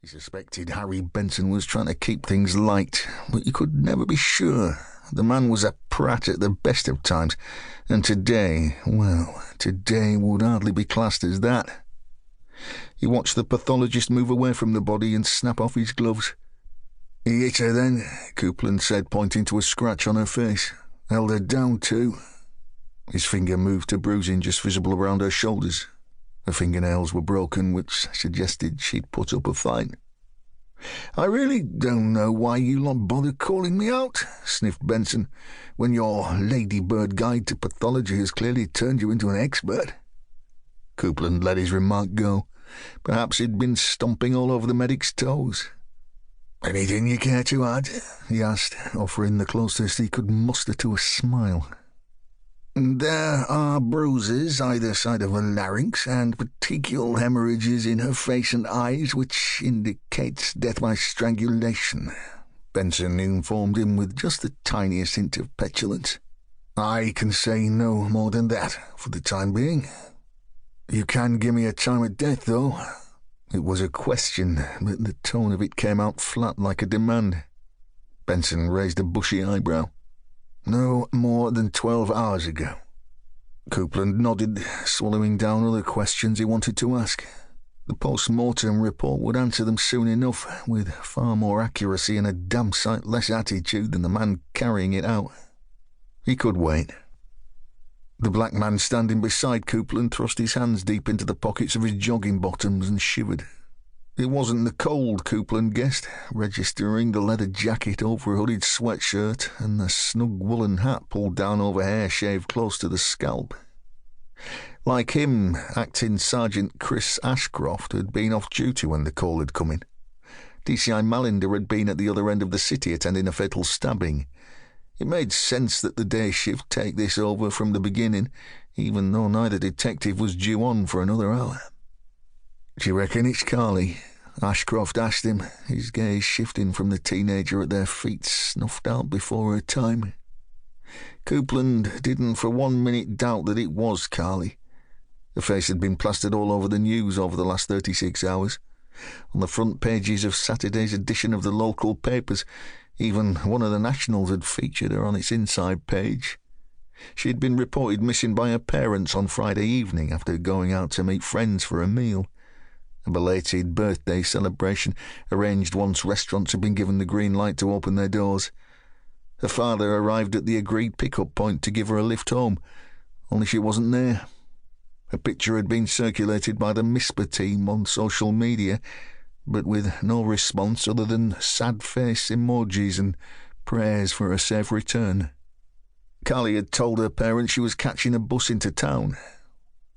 He suspected Harry Benson was trying to keep things light, but you could never be sure. The man was a prat at the best of times, and today would hardly be classed as that. He watched the pathologist move away from the body and snap off his gloves. "He hit her then," Coupland said, pointing to a scratch on her face. "Held her down too." His finger moved to bruising just visible around her shoulders. Her fingernails were broken, which suggested she'd put up a fight. "I really don't know why you lot bother calling me out," sniffed Benson, "when your ladybird guide to pathology has clearly turned you into an expert." Coupland let his remark go. Perhaps he'd been stomping all over the medic's toes. "Anything you care to add?" he asked, offering the closest he could muster to a smile. "There are bruises either side of her larynx and petechial hemorrhages in her face and eyes, which indicates death by strangulation," Benson informed him with just the tiniest hint of petulance. "I can say no more than that for the time being. You can give me a time of death, though." It was a question, but the tone of it came out flat like a demand. Benson raised a bushy eyebrow. "No more than 12 hours ago." Coupland nodded, swallowing down other questions he wanted to ask. The post-mortem report would answer them soon enough, with far more accuracy and a damn sight less attitude than the man carrying it out. He could wait. The black man standing beside Coupland thrust his hands deep into the pockets of his jogging bottoms and shivered. It wasn't the cold, Coupland guessed, registering the leather jacket over a hooded sweatshirt and the snug woolen hat pulled down over hair shaved close to the scalp. Like him, Acting Sergeant Chris Ashcroft had been off duty when the call had come in. DCI Malinder had been at the other end of the city attending a fatal stabbing. It made sense that the day shift take this over from the beginning, even though neither detective was due on for another hour. "Do you reckon it's Carly?" Ashcroft asked him, his gaze shifting from the teenager at their feet snuffed out before her time. Coupland didn't for 1 minute doubt that it was Carly. The face had been plastered all over the news over the last 36 hours. On the front pages of Saturday's edition of the local papers, even one of the nationals had featured her on its inside page. She had been reported missing by her parents on Friday evening after going out to meet friends for a meal. A belated birthday celebration arranged once restaurants had been given the green light to open their doors. Her father arrived at the agreed pick-up point to give her a lift home, only she wasn't there. Her picture had been circulated by the MISPA team on social media, but with no response other than sad face emojis and prayers for a safe return. Carly had told her parents she was catching a bus into town.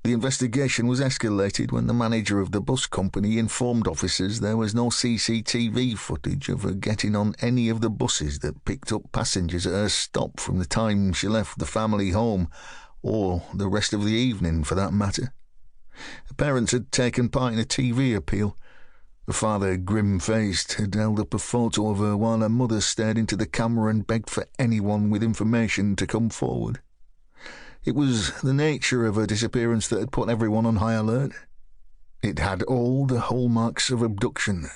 The investigation was escalated when the manager of the bus company informed officers there was no CCTV footage of her getting on any of the buses that picked up passengers at her stop from the time she left the family home, or the rest of the evening for that matter. Her parents had taken part in a TV appeal. The father, grim-faced, had held up a photo of her while her mother stared into the camera and begged for anyone with information to come forward. It was the nature of her disappearance that had put everyone on high alert. It had all the hallmarks of abduction.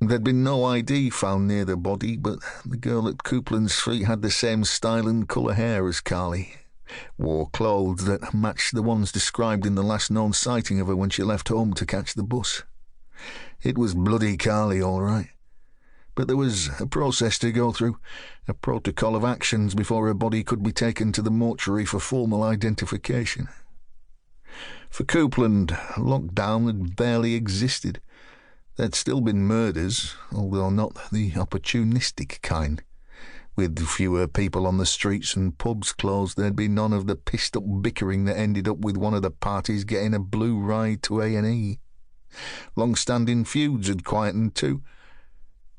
There'd been no ID found near the body, but the girl at Coupland's feet had the same style and colour hair as Carly, wore clothes that matched the ones described in the last known sighting of her when she left home to catch the bus. It was bloody Carly, all right. But there was a process to go through, a protocol of actions before her body could be taken to the mortuary for formal identification. For Coupland, lockdown had barely existed. There'd still been murders, although not the opportunistic kind. With fewer people on the streets and pubs closed, there'd be none of the pissed-up bickering that ended up with one of the parties getting a blue ride to A&E. Long-standing feuds had quietened too.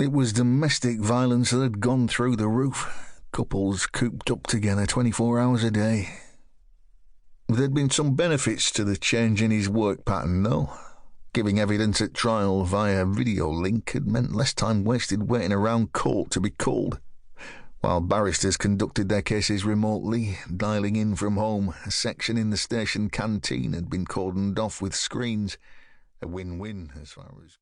It was domestic violence that had gone through the roof, couples cooped up together 24 hours a day. There'd been some benefits to the change in his work pattern, though. Giving evidence at trial via video link had meant less time wasted waiting around court to be called. While barristers conducted their cases remotely, dialing in from home, a section in the station canteen had been cordoned off with screens. A win-win as far as...